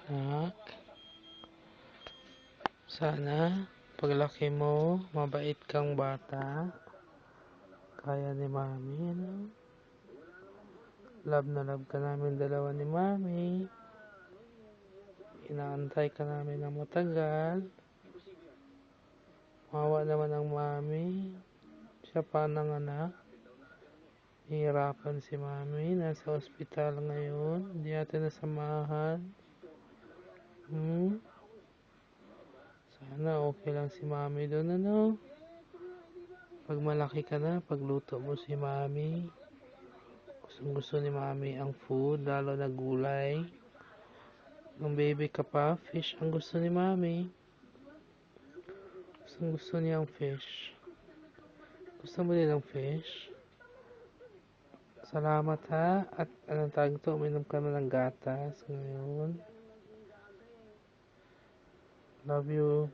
Anak, sana paglaki mo, mabait kang bata. Kaya ni Mami, ano? Love na love ka namin dalawa ni Mami. Inaantay ka namin ng matagal. Mawa naman ang Mami. Siya pa nanganak. Hihirapan si Mami. Nasa ospital ngayon. Hindi natin nasamahan. Sana okay lang si Mami doon, ano? Pag malaki ka na, pagluto mo si Mami. Gustong gusto ni Mami ang food, lalo na gulay. Nung baby ka pa, fish ang gusto ni Mami. Gustong gusto niya ang fish. Gusto mo din ang fish? Salamat ha. At anong tawag to? Uminom ka na ng gatas ngayon. Love you.